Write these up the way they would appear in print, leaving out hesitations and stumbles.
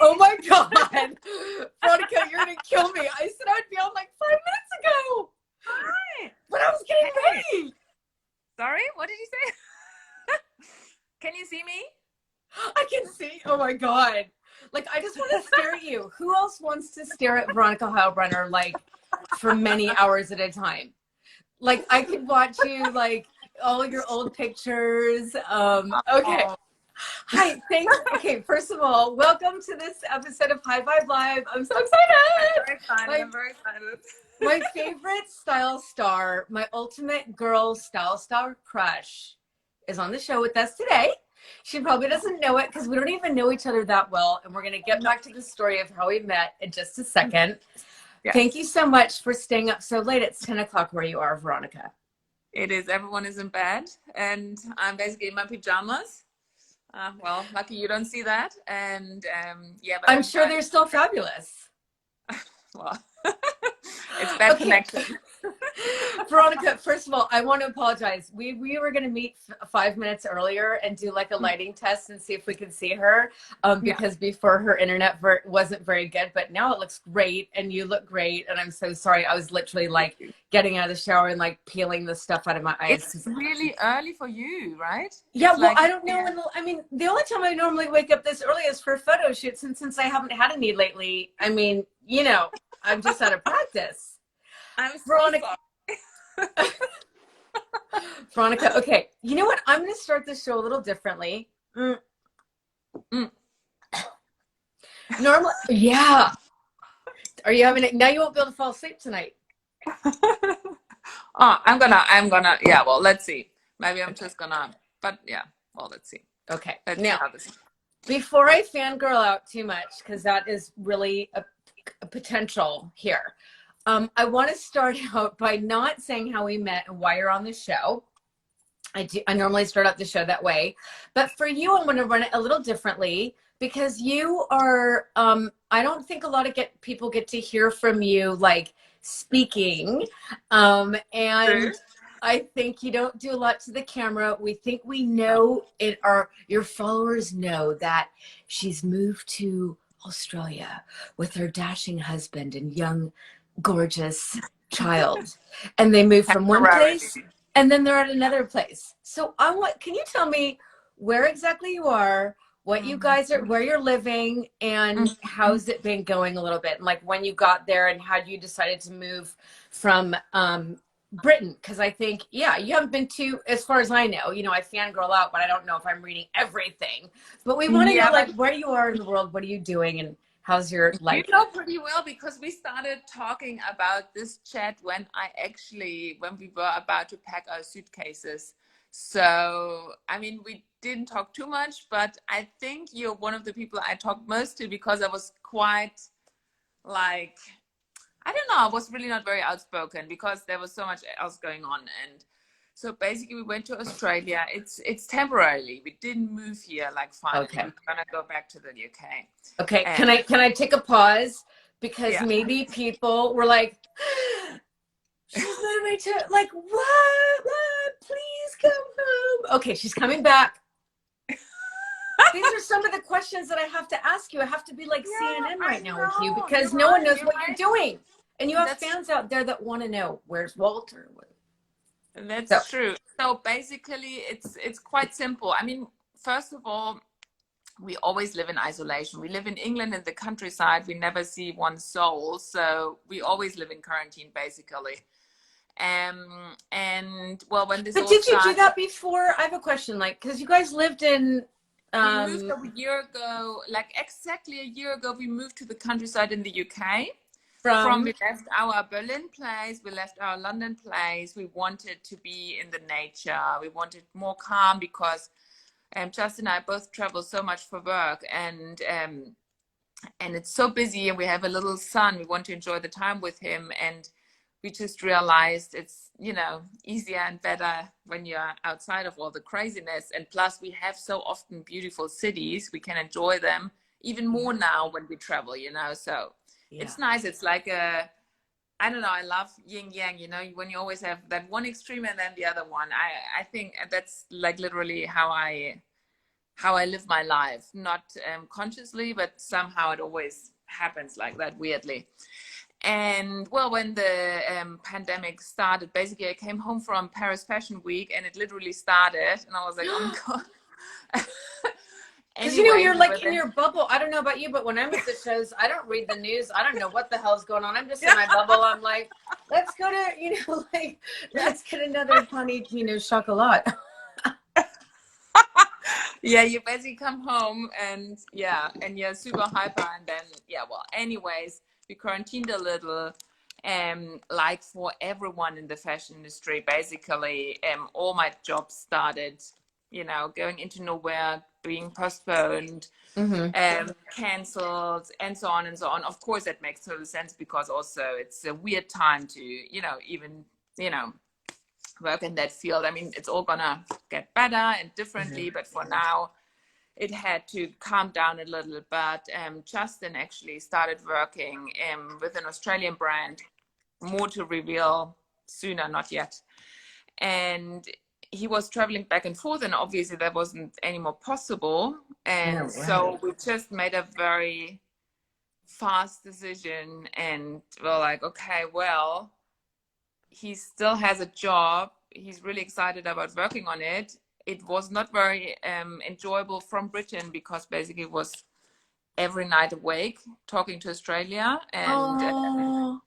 Oh my God. Veronika, you're going to kill me. I said I'd be on like 5 minutes ago. Hi. But I was getting Hey. ready. Sorry, what did you say? Can you see me? I can see. Oh my God. Like, I just want to stare at you. Who else wants to stare at Veronika Heilbrunner like for many hours at a time? Like, I could watch you like all your old pictures. Okay. Oh, Hi, thanks. Okay, first of all, welcome to this episode of High Vibe Live. I'm so excited. very excited. My, I'm very excited. my favorite style star, my ultimate girl style star crush is on the show with us today. She probably doesn't know it because we don't even know each other that well. And we're going to get back to the story of how we met in just a second. Yes. Thank you so much for staying up so late. It's 10 o'clock where you are, Veronika. It is. Everyone is in bed, and I'm basically in my pajamas. Well, lucky you don't see that. And yeah, but I'm sure they're still fabulous. Well, it's bad connection. Veronika, first of all, I want to apologize. We were going to meet 5 minutes earlier and do like a lighting test and see if we could see her because before her internet wasn't very good, but now it looks great and you look great. And I'm so sorry. I was literally like getting out of the shower and like peeling the stuff out of my eyes. It's really early for you, right? Yeah, it's well, like, I don't know. I mean, the only time I normally wake up this early is for photo shoots. And since I haven't had any lately, I mean, you know, I'm just out of practice. I'm so Veronika. sorry. Veronika, okay. You know what? I'm going to start the show a little differently. Normally, yeah. Are you having it? Now you won't be able to fall asleep tonight. I'm gonna, yeah, well, let's see. Maybe I'm just gonna, but yeah, well, let's see. Okay. Let's now, see how this... before I fangirl out too much, because that is really a potential here, I want to start out by not saying how we met and why you're on the show. I normally start out the show that way, but for you, I'm going to run it a little differently because you are, I don't think a lot of people get to hear from you like speaking. And I think you don't do a lot to the camera. We think we know your followers know that she's moved to Australia with her dashing husband and young, gorgeous child. And they moved from one place and then they're at another place. So can you tell me where exactly you are, what you guys are, where you're living, and how's it been going a little bit? And like when you got there and how you decided to move from Britain? Because I think, yeah, you haven't been to, as far as I know, you know, I fangirl out, but I don't know if I'm reading everything. But we want to know like where you are in the world, what are you doing, and how's your life? You know pretty well because we started talking about this chat when we were about to pack our suitcases. So, I mean, we didn't talk too much, but I think you're one of the people I talked most to because I was quite like, I don't know, I was really not very outspoken because there was so much else going on. And so basically we went to Australia. It's temporarily. We didn't move here like finally. Okay. We're gonna go back to the UK. Okay. And can I take a pause? Because maybe people were like, she's moving to, like, what? Please come home. Okay, she's coming back. These are some of the questions that I have to ask you. I have to be like CNN right now with you because no one knows what you're doing. And you have fans out there that want to know, where's Walter? That's true. So basically, it's quite simple. I mean, first of all, we always live in isolation. We live in England in the countryside. We never see one soul. So we always live in quarantine, basically. And well, when this But did you do that before? I have a question, like, because you guys lived in... we moved a year ago, like exactly a year ago, we moved to the countryside in the UK. We left our Berlin place, we left our London place. We wanted to be in the nature. We wanted more calm because Justin and I both travel so much for work, and it's so busy, and we have a little son. We want to enjoy the time with him, and we just realized it's, you know, easier and better when you're outside of all the craziness. And plus we have so often beautiful cities. We can enjoy them even more now when we travel, you know, so it's nice. It's like I don't know, I love yin yang, you know, when you always have that one extreme and then the other one. I think that's like literally how I how I live my life, not consciously, but somehow it always happens like that, weirdly. And well, when the pandemic started, basically I came home from Paris Fashion Week and it literally started, and I was like, oh my God. Because you know, Anyway, you're we like were in then. your bubble. I don't know about you, but when I'm at the shows, I don't read the news. I don't know what the hell's going on. I'm just in my bubble. I'm like, let's go to, you know, like, let's get another Panis, you know, chocolat. Yeah, you basically come home and and you're super hyper, and then well, anyways, we quarantined a little. Like for everyone in the fashion industry, basically, all my jobs started, you know, going into nowhere, being postponed, cancelled, and so on and so on. Of course, that makes total sense because also it's a weird time to, you know, even, you know, work in that field. I mean, it's all gonna get better and differently, but for now, it had to calm down a little. But Justin actually started working with an Australian brand, more to reveal sooner, not yet. And he was traveling back and forth, and obviously that wasn't anymore possible. And so we just made a very fast decision, and we're like, okay, well, he still has a job. He's really excited about working on it. It was not very enjoyable from Britain because basically it was every night awake talking to Australia, and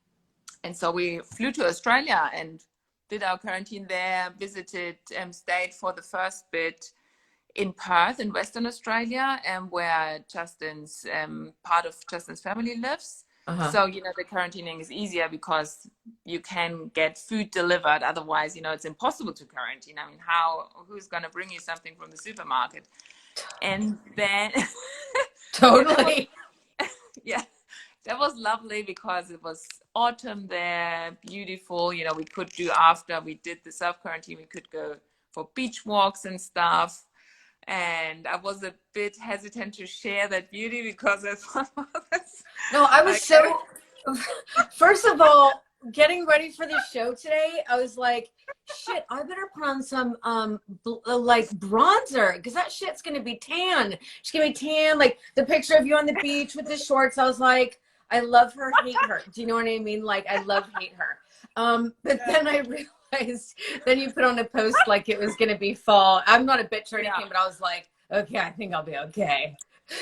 so we flew to Australia and did our quarantine there, visited, stayed for the first bit in Perth in Western Australia, where Justin's part of Justin's family lives. So, you know, the quarantining is easier because you can get food delivered. Otherwise, you know, it's impossible to quarantine. I mean, who's going to bring you something from the supermarket? And then Totally. that was lovely because it was autumn there, beautiful. You know, we could do, after we did the self-quarantine, we could go for beach walks and stuff. And I was a bit hesitant to share that beauty because I thought, no, I was so, first of all, getting ready for the show today, I was like, shit, I better put on some like bronzer because that shit's gonna be tan. She's gonna be tan. Like the picture of you on the beach with the shorts, I was like, I love her, hate her. Do you know what I mean? Like I love, hate her. But then I realized, then you put on a post like it was gonna be fall. I'm not a bitch or anything, but I was like, okay, I think I'll be okay.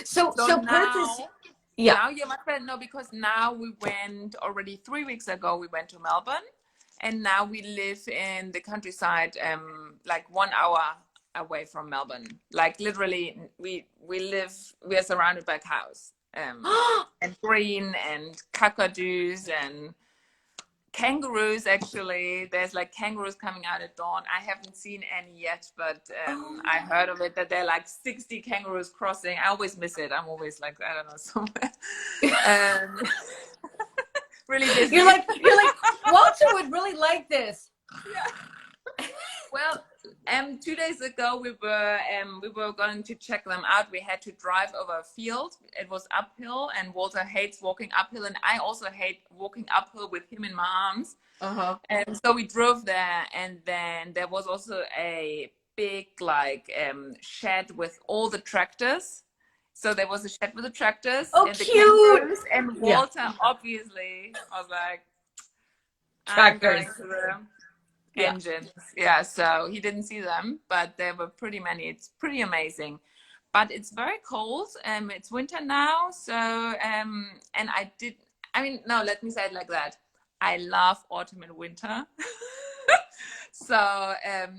So Perth is, now you're my friend. No, because now we went already 3 weeks ago. We went to Melbourne, and now we live in the countryside, like 1 hour away from Melbourne. Like literally, we are surrounded by cows, and green and cockadoos and kangaroos. Actually, there's like kangaroos coming out at dawn. I haven't seen any yet, but I heard of it, that there are like 60 kangaroos crossing. I always miss it. I'm always like, I don't know, somewhere. Really busy. You're like Walter would really like this. Yeah. Well, 2 days ago we were going to check them out. We had to drive over a field. It was uphill, and Walter hates walking uphill, and I also hate walking uphill with him in my arms. And so we drove there, and then there was also a big like shed with all the tractors. So there was a shed with the tractors and the kangaroos, and Walter obviously was like, tractors. Engines. Yeah, so he didn't see them, but there were pretty many. It's pretty amazing. But it's very cold. It's winter now, so and let me say it like that. I love autumn and winter. So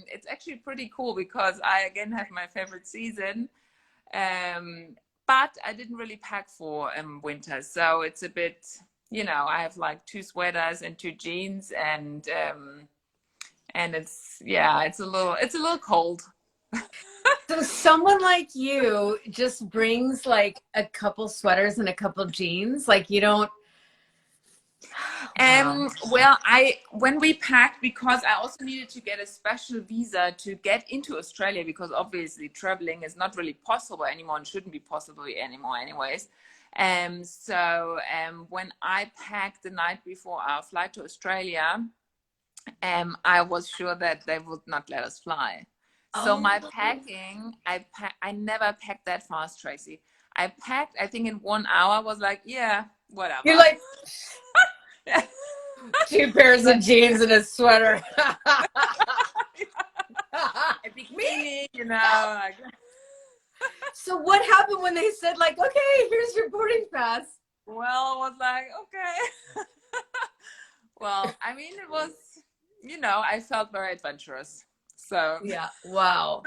it's actually pretty cool because I again have my favorite season. But I didn't really pack for winter, so it's a bit, you know, I have like 2 sweaters and 2 jeans, and it's a little cold. So someone like you just brings like a couple sweaters and a couple jeans, like you don't. Well, when we packed, because I also needed to get a special visa to get into Australia, because obviously traveling is not really possible anymore and shouldn't be possible anymore anyways. So when I packed the night before our flight to Australia, I was sure that they would not let us fly. So my Oh, packing, I never packed that fast, Tracy. I packed, I think in 1 hour, was like, yeah, you're whatever. like 2 pairs of Like, jeans and a sweater. a Me? bikini, like, So what happened when they said like, okay, here's your boarding pass? well, was like, okay. Well, I mean, it was, I felt very adventurous. So, Yeah. Wow.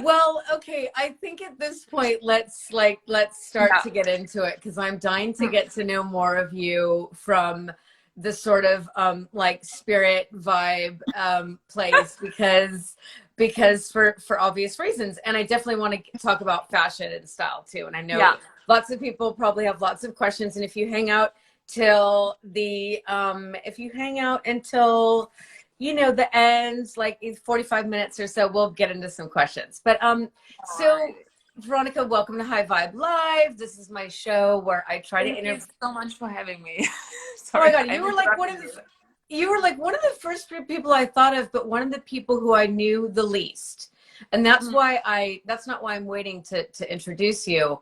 Well, okay. I think at this point, let's start yeah. to get into it because I'm dying to get to know more of you from the sort of like spirit vibe place because for obvious reasons, and I definitely want to talk about fashion and style too. And I know Yeah. lots of people probably have lots of questions, and if you hang out till the if you hang out until the ends, like 45 minutes or so, we'll get into some questions. But All so right. Veronica, welcome to High Vibe Live. This is my show where I try to Thank you interview. so much for having me. Oh my Sorry, God, I'm you were like one interrupting of you. the you were like one of the first people I thought of, but one of the people who I knew the least. And that's not why I'm waiting to introduce you.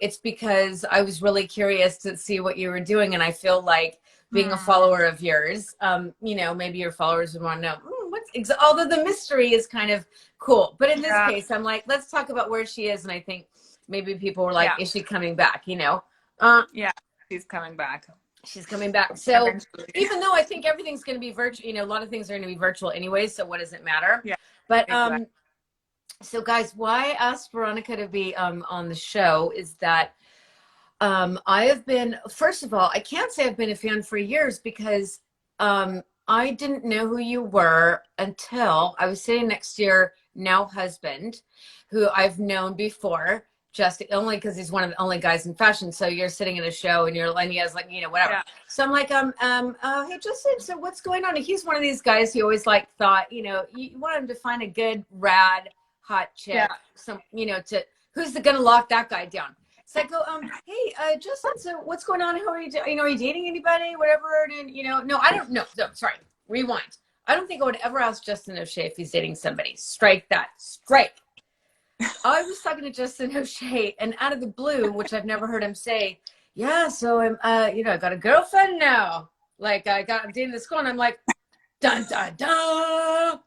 It's because I was really curious to see what you were doing. And I feel like being a Hmm. follower of yours, maybe your followers would want to know although the mystery is kind of cool. But in this Yeah. case, I'm like, let's talk about where she is. And I think maybe people were like, Yeah. is she coming back? Uh, Yeah. She's coming back she's coming back. So eventually. even though I think everything's going to be virtual, a lot of things are going to be virtual anyway. So what does it matter? Yeah. But Exactly. so guys, why I asked Veronica to be on the show is that I have been, first of all, I can't say I've been a fan for years because I didn't know who you were until I was sitting next to your now husband, who I've known before, just only because he's one of the only guys in fashion. So you're sitting in a show and he has like, whatever. Yeah. So I'm like, hey, Justin, so what's going on? And he's one of these guys who always like thought, you want him to find a good, rad, hot Yeah. chick, who's gonna lock that guy down. So I go, hey, Justin, so what's going on? How are you doing? Are you dating anybody? Whatever. And, no, I don't know. No, sorry. Rewind. I don't think I would ever ask Justin O'Shea if he's dating somebody. Strike that. Strike. I was talking to Justin O'Shea, and out of the blue, which I've never heard him say, yeah, so I got a girlfriend now. Like, I'm dating this girl, and I'm like, dun, dun, dun.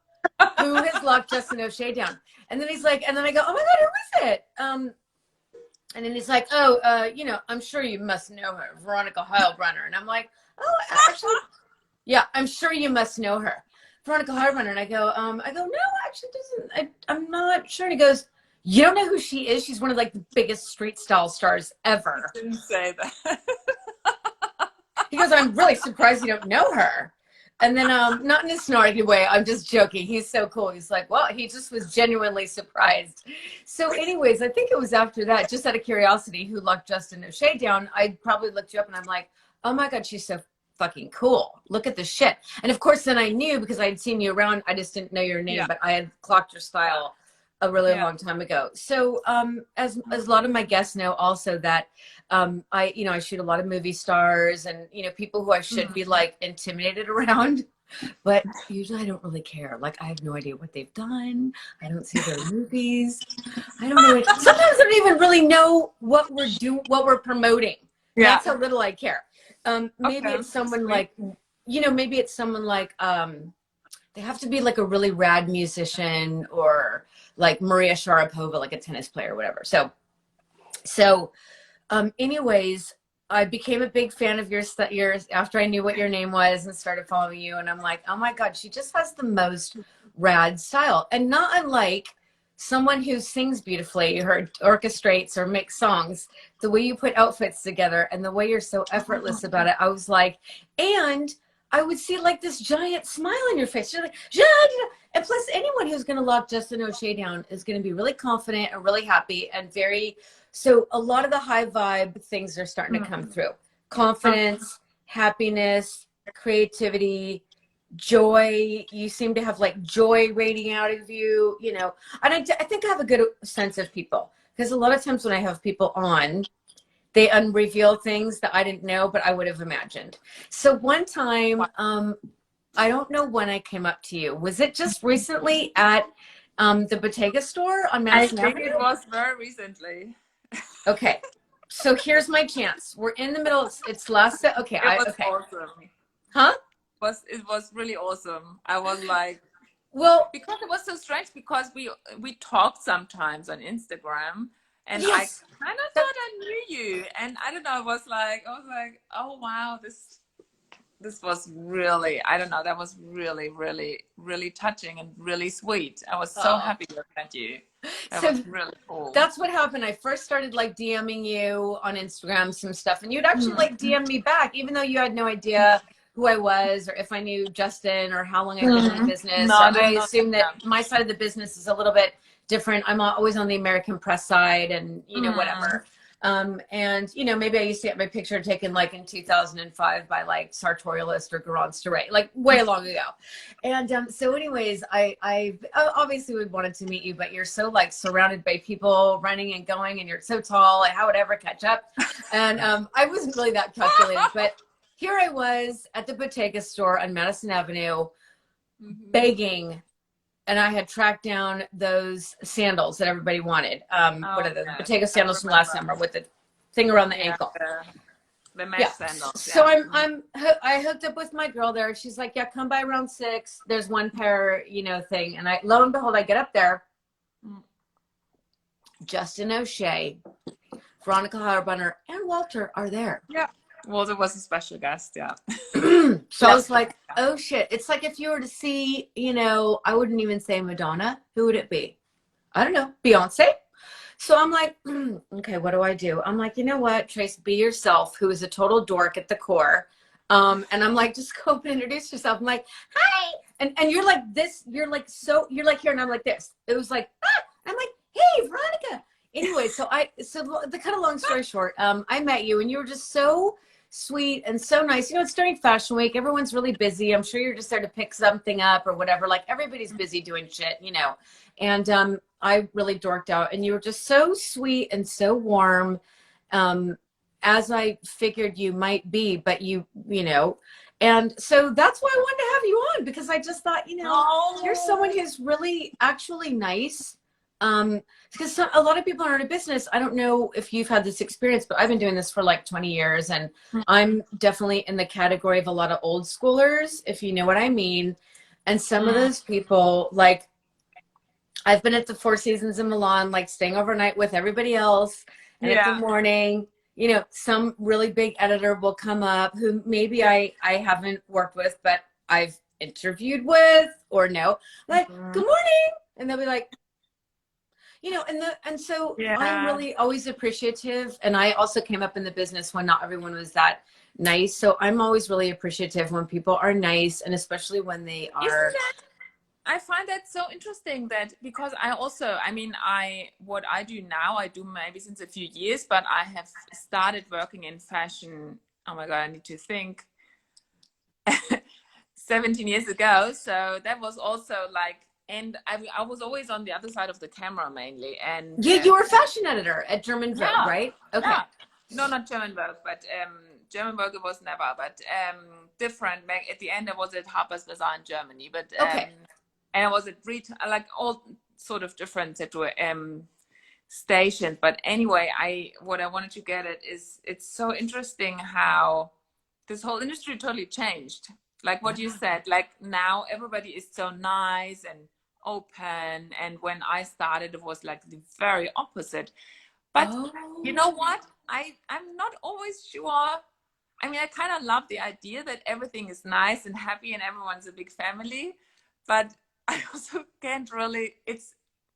Who has locked Justin O'Shea down? And then he's like, and then I go, oh my God, who is it? And then he's like, oh, I'm sure you must know her, Veronika Heilbrunner. And I'm like, oh, actually, yeah, I'm sure you must know her, Veronika Heilbrunner. And I go, no, actually, doesn't. I'm not sure. And he goes, you don't know who she is? She's one of like the biggest street style stars ever. Didn't say that. He goes, I'm really surprised you don't know her. And then, not in a snarky way, I'm just joking. He's so cool. He's like, well, he just was genuinely surprised. So anyways, I think it was after that, just out of curiosity, who locked Justin O'Shea down, I probably looked you up and I'm like, oh my God, she's so fucking cool. Look at the shit. And of course, then I knew because I had seen you around. I just didn't know your name, Yeah. but I had clocked your style a really long time ago. So as a lot of my guests know also that I shoot a lot of movie stars and people who I should be like intimidated around, but usually I don't really care. Like I have no idea what they've done. I don't see their movies. I don't know. Sometimes I don't even really know what we're promoting. Yeah. That's how little I care. Maybe it's someone like maybe it's someone like they have to be like a really rad musician or like Maria Sharapova, like a tennis player or whatever. So anyways, I became a big fan of yours after I knew what your name was and started following you. And I'm like, oh my God, she just has the most rad style. And not unlike someone who sings beautifully or orchestrates or makes songs, the way you put outfits together and the way you're so effortless about it. I was like, and I would see like this giant smile on your face. You're like, ja, ja. And plus anyone who's going to lock Justin O'Shea down is going to be really confident and really happy and so a lot of the high vibe things are starting to come through. Confidence, happiness, creativity, joy. You seem to have like joy radiating out of you, and I think I have a good sense of people because a lot of times when I have people on, they unreveal things that I didn't know, but I would have imagined. So one time, I don't know when I came up to you. Was it just recently at The Bottega store on I Madison think Avenue? it was very recently. Okay. So here's my chance. We're in the middle. It's last. Okay. It was Okay. awesome. Huh? It was really awesome. I was like, well, because it was so strange because we talked sometimes on Instagram, and yes. I kind of thought I knew you, and I don't know. I was like, oh wow, this was really, I don't know, that was really, really, really touching and really sweet. I was so happy to have met you. That was really cool. That's what happened. I first started like DMing you on Instagram some stuff, and you'd actually like DM me back, even though you had no idea who I was or if I knew Justin or how long I've been in the business. No, I assume that my side of the business is a little bit different. I'm always on the American press side and, you know, whatever. And, you know, maybe I used to get my picture taken like in 2005 by like Sartorialist or Garance Stewart, like way long ago. And so anyways, I obviously we wanted to meet you, but you're so like surrounded by people running and going and you're so tall. Like, how would I ever catch up? And I wasn't really that calculated, but here I was at the Bottega store on Madison Avenue begging. And I had tracked down those sandals that everybody wanted. What are the Bottega sandals from last summer with the thing around the ankle? The mesh sandals. So I hooked up with my girl there. She's like, yeah, come by around 6. There's one pair, you know, thing. And lo and behold, I get up there. Justin O'Shea, Veronika Heilbrunner, and Walter are there. Yeah. Walter was a special guest, yeah. So I was like, oh shit. It's like if you were to see, you know, I wouldn't even say Madonna. Who would it be? I don't know. Beyonce. So I'm like, okay, what do I do? I'm like, you know what, Trace, be yourself, who is a total dork at the core. And I'm like, just go up and introduce yourself. I'm like, hi. And you're like this, you're like here and I'm like this. It was like, ah. I'm like, hey, Veronika. Anyway, so the kind of long story short, I met you and you were just so sweet and so nice. You know, it's during Fashion Week. Everyone's really busy. I'm sure you're just there to pick something up or whatever. Like everybody's busy doing shit, you know. And I really dorked out and you were just so sweet and so warm, as I figured you might be, but you know. And so that's why I wanted to have you on, because I just thought, you know, here's someone who's really actually nice. Because a lot of people are in a business. I don't know if you've had this experience, but I've been doing this for like 20 years and I'm definitely in the category of a lot of old schoolers, if you know what I mean. And some of those people, like I've been at the Four Seasons in Milan, like staying overnight with everybody else. And in the morning, you know, some really big editor will come up who maybe I haven't worked with, but I've interviewed with or no, like, good morning. And they'll be like, you know, and so I'm really always appreciative. And I also came up in the business when not everyone was that nice. So I'm always really appreciative when people are nice, and especially when they are. I find that so interesting that because what I do now, I do maybe since a few years, but I have started working in fashion. Oh my God, I need to think. 17 years ago. So that was also like, and I was always on the other side of the camera mainly. And you were a fashion editor at German Vogue, right? Okay. Yeah. No, not German Vogue, but German Vogue it was never, but different. At the end, I was at Harper's Bazaar in Germany, but and I was at like all sort of different stations. But anyway, what I wanted to get at is it's so interesting how this whole industry totally changed. Like what you said, like now everybody is so nice and open, and when I started it was like the very opposite. But you know what, I'm not always sure. I mean, I kind of love the idea that everything is nice and happy and everyone's a big family, but I also can't really,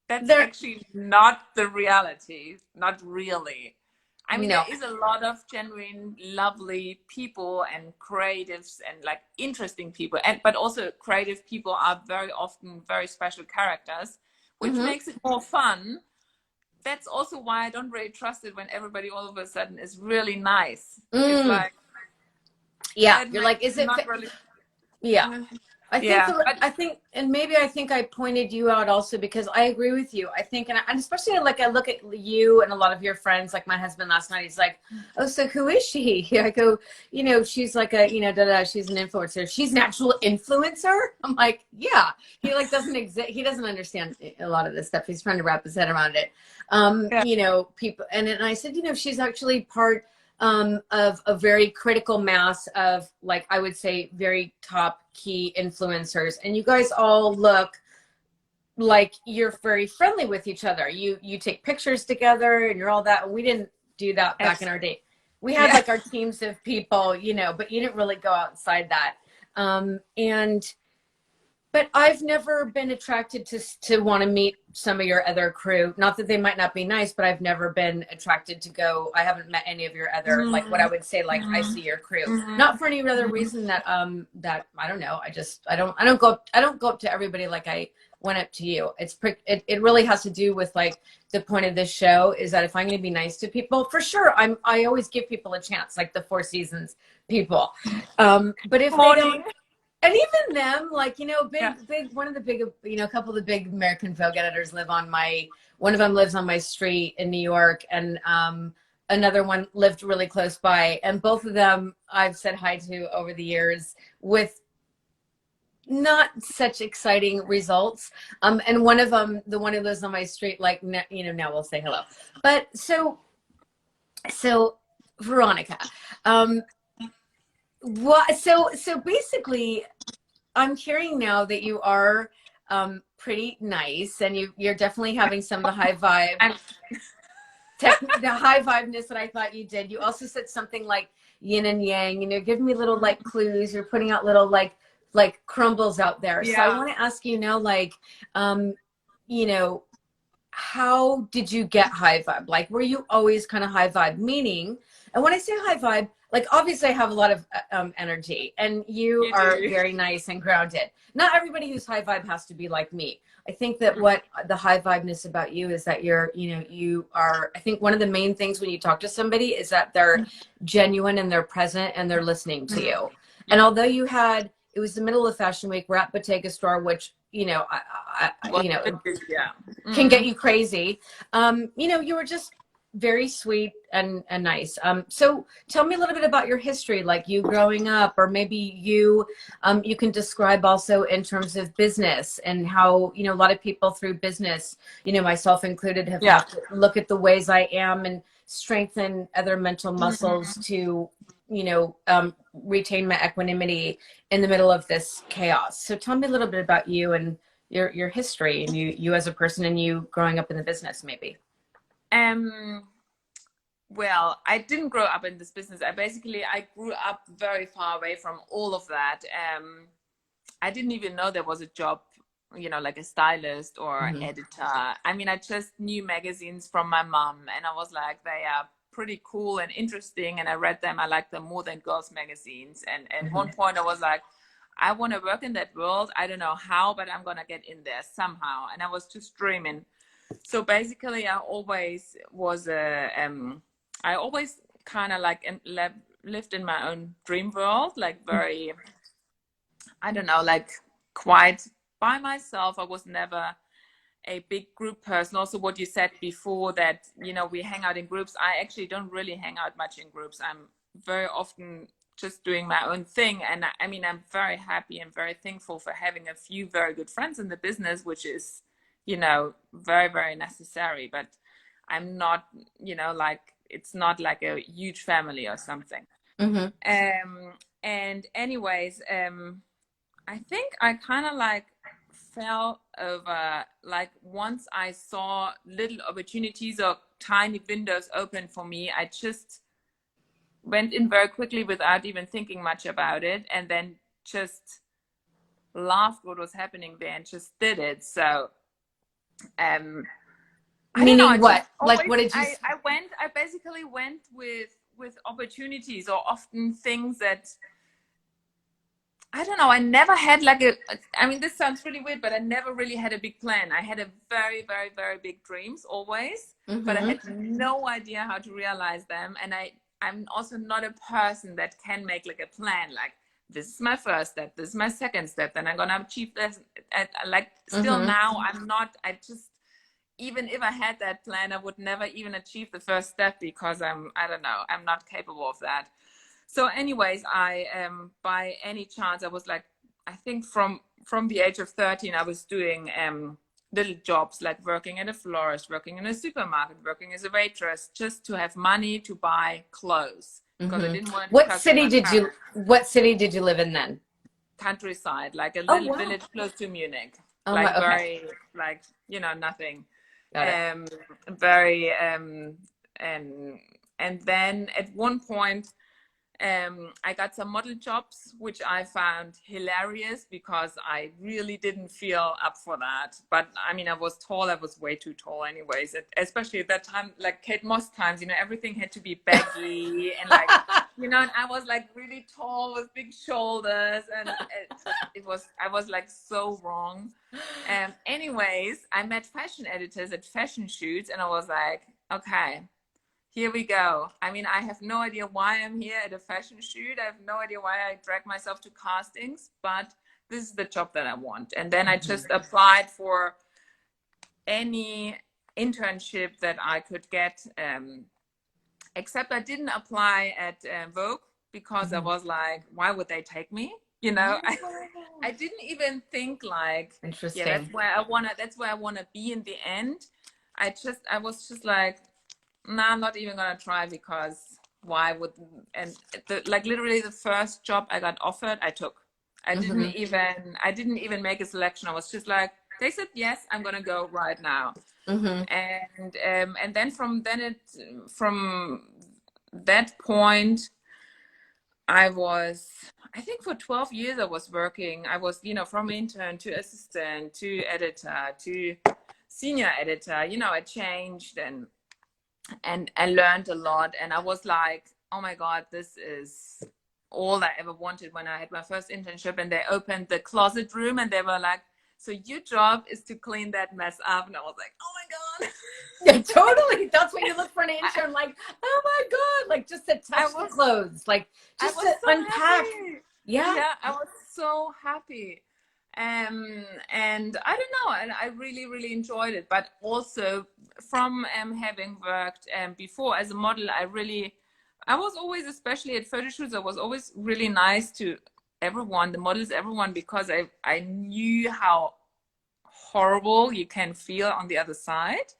that's actually not the reality, not really. I mean, there is a lot of genuine, lovely people and creatives and like interesting people, but also creative people are very often very special characters, which makes it more fun. That's also why I don't really trust it when everybody all of a sudden is really nice. It's like, you're like, is it? not really? Yeah. Yeah, but I think, and maybe I think I pointed you out also because I agree with you. I think, and especially like I look at you and a lot of your friends, like my husband last night, he's like, "Oh, so who is she?" I go, she's like a, she's an influencer. She's an actual influencer. I'm like, yeah. He like doesn't exist. He doesn't understand a lot of this stuff. He's trying to wrap his head around it. yeah. People, and I said, she's actually part of a very critical mass of, like, I would say very top key influencers, and you guys all look like you're very friendly with each other. You take pictures together and you're all that. We didn't do that back in our day. We had like our teams of people, but you didn't really go outside that. But I've never been attracted to want to meet some of your other crew. Not that they might not be nice, but I've never been attracted to go. I haven't met any of your other, like what I would say, like I see your crew. Not for any other reason that that I don't know. I don't go up to everybody like I went up to you. It really has to do with like the point of this show is that if I'm going to be nice to people, for sure, I always give people a chance, like the Four Seasons people. But if they don't. And even them, like, one of the big, a couple of the big American Vogue editors one of them lives on my street in New York, and another one lived really close by. And both of them I've said hi to over the years with not such exciting results. And one of them, the one who lives on my street, like, now we'll say hello. But so Veronika, so basically, I'm hearing now that you are pretty nice, and you're definitely having some of the high vibe, the high vibeness that I thought you did. You also said something like yin and yang, giving me little like clues. You're putting out little like crumbles out there. Yeah. So I want to ask you now, like, how did you get high vibe? Like, were you always kind of high vibe? Meaning, and when I say high vibe, like, obviously I have a lot of energy, and you are very nice and grounded. Not everybody who's high vibe has to be like me. I think that what the high vibeness about you is that you are, I think one of the main things when you talk to somebody is that they're genuine and they're present and they're listening to you. And although it was the middle of Fashion Week, we're at Bottega Store, which, can get you crazy. You were just very sweet and nice. So tell me a little bit about your history, like you growing up, or maybe you can describe also in terms of business and how, a lot of people through business, myself included, have had to look at the ways I am and strengthen other mental muscles to, retain my equanimity in the middle of this chaos. So tell me a little bit about you and your history and you as a person and you growing up in the business, maybe. Well, I didn't grow up in this business. I grew up very far away from all of that. I didn't even know there was a job, like a stylist or editor. I mean, I just knew magazines from my mom, and I was like, they are pretty cool and interesting, and I read them. I liked them more than girls' magazines. And at one point I was like, I want to work in that world. I don't know how, but I'm going to get in there somehow. And I was just dreaming. So basically, I always was I always kind of like lived in my own dream world, like very, I don't know, like quite by myself. I was never a big group person. Also, what you said before that, we hang out in groups. I actually don't really hang out much in groups. I'm very often just doing my own thing. And I mean, I'm very happy and very thankful for having a few very good friends in the business, which is, very, very necessary. But I'm not, like, it's not like a huge family or something. And anyways, I think I kind of like fell over, like once I saw little opportunities or tiny windows open for me, I just went in very quickly without even thinking much about it, and then just laughed what was happening there and just did it. So meaning what? Like, what did you? I basically went with opportunities, or often things that, I don't know, I never had like I mean, this sounds really weird, but I never really had a big plan. I had a very, very, very big dreams always, but I had no idea how to realize them. And I'm also not a person that can make like a plan, like this is my first step, this is my second step, then I'm gonna achieve this. And like still Mm-hmm. now, I just, even if I had that plan, I would never even achieve the first step because I don't know, I'm not capable of that. So anyways, I by any chance, I was like, I think from the age of 13, I was doing little jobs like working at a florist, working in a supermarket, working as a waitress, just to have money to buy clothes because I didn't want to cost my parents. What city did you live in then? Countryside, like a Oh, little wow. village close to Munich, Oh my, like okay. very, like, you know, nothing. Got it. Very and then at one point I got some model jobs, which I found hilarious because I really didn't feel up for that. But I mean, I was tall. I was way too tall anyways, especially at that time, like Kate Moss times, you know, everything had to be baggy and like, you know, and I was like really tall with big shoulders and I was like so wrong. Anyways, I met fashion editors at fashion shoots and I was like, okay, here we go. I mean, I have no idea why I'm here at a fashion shoot. I have no idea why I drag myself to castings, but this is the job that I want. And then I just applied for any internship that I could get, except I didn't apply at Vogue because I was like, why would they take me? You know, I didn't even think like, Interesting. yeah, that's where I wanna be in the end. I was just like, no, I'm not even gonna try because why would, and like literally the first job I got offered, I took. I didn't even make a selection. I was just like, they said yes, I'm gonna go right now. And then from that point, I think for 12 years I was working. I was, you know, from intern to assistant to editor to senior editor. You know, I changed and I learned a lot. And I was like, oh my God, this is all I ever wanted when I had my first internship. And they opened the closet room and they were like, so your job is to clean that mess up. And I was like, oh my God. Yeah, totally. That's when you look for an intern, like, oh my God, like just to touch the clothes, like just to unpack. Happy. Yeah. Yeah, I was so happy. And I don't know, and I really, really enjoyed it. But also from having worked before as a model, I was always, especially at photo shoots, I was always really nice to everyone, the models, everyone, because I knew how horrible you can feel on the other side.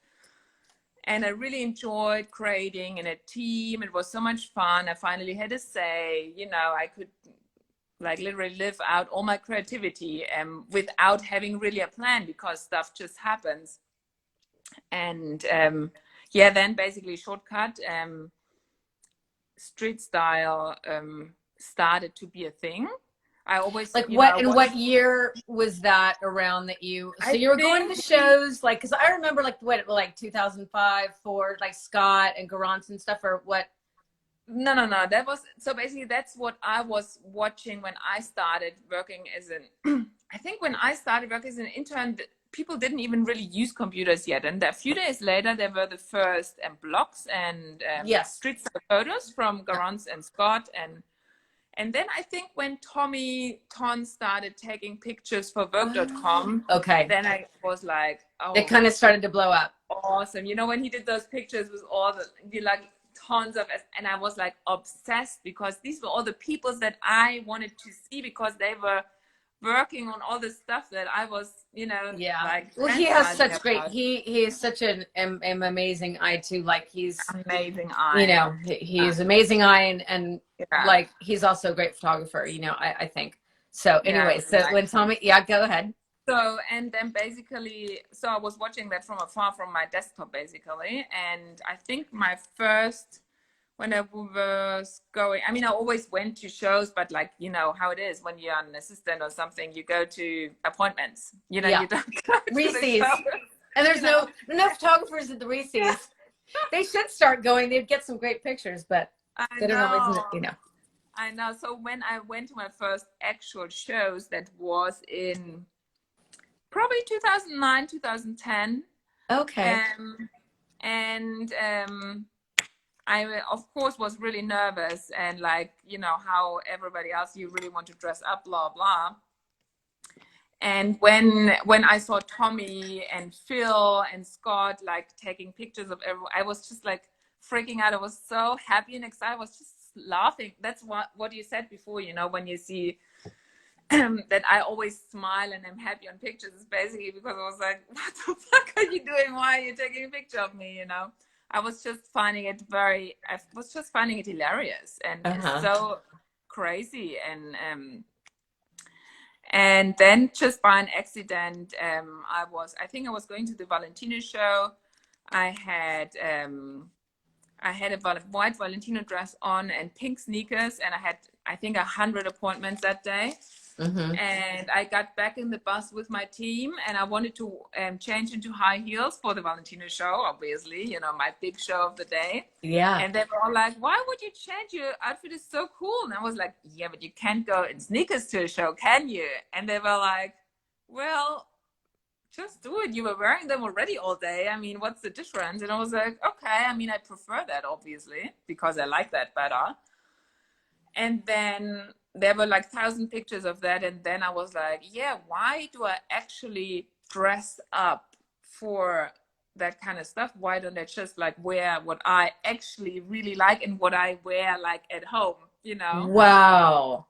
And I really enjoyed creating in a team. It was so much fun. I finally had a say, you know, I could like literally live out all my creativity without having really a plan because stuff just happens. And yeah, then basically shortcut, street style started to be a thing. I always like what year was that around that you, so you were going to shows like, because I remember like 2005 for like Scott and Garance and stuff, or what? No, that was, so basically that's what I was watching when I started working as an I think when I started working as an intern, people didn't even really use computers yet, and a few days later there were the first blogs and street style photos from Garance and Scott, and then I think when Tommy Ton started taking pictures for Vogue.com, okay, then I was like, oh, it kind of started to blow up. Awesome. You know, when he did those pictures with all the like tons of, and I was like obsessed because these were all the people that I wanted to see because they were working on all the stuff that I was, you know, like. Well, he has such great, he is such an amazing eye too. Like he's amazing eye. You know, he's amazing eye, and like he's also a great photographer. You know, I think so. Anyway, so when Tommy, go ahead. So, and then basically, so I was watching that from afar from my desktop, basically. And I think my first, when I was going, I mean, I always went to shows, but like, you know how it is when you're an assistant or something, you go to appointments, you know, you don't go to Reese's. And there's no photographers at the Reese's. They should start going. They'd get some great pictures, but they don't always, you know. I know. So when I went to my first actual shows, that was in probably 2009, 2010. Okay. I of course was really nervous, and like, you know, how everybody else, you really want to dress up, blah blah. And when I saw Tommy and Phil and Scott like taking pictures of everyone, I was just like freaking out. I was so happy and excited. I was just laughing. That's what you said before, you know, when you see that I always smile and I'm happy on pictures, is basically because I was like, what the fuck are you doing? Why are you taking a picture of me? You know, I was just finding it hilarious and so crazy. And then just by an accident, I think I was going to the Valentino show. I had a white Valentino dress on and pink sneakers, and I had, I think, 100 appointments that day. And I got back in the bus with my team, and I wanted to change into high heels for the Valentino show, obviously, you know, my big show of the day. Yeah. And they were all like, why would you change? Your outfit is so cool. And I was like, yeah, but you can't go in sneakers to a show, can you? And they were like, well, just do it. You were wearing them already all day. I mean, what's the difference? And I was like, okay. I mean, I prefer that, obviously, because I like that better. And then there were like 1,000 pictures of that. And then I was like, yeah, why do I actually dress up for that kind of stuff? Why don't I just like wear what I actually really like and what I wear like at home, you know? Wow.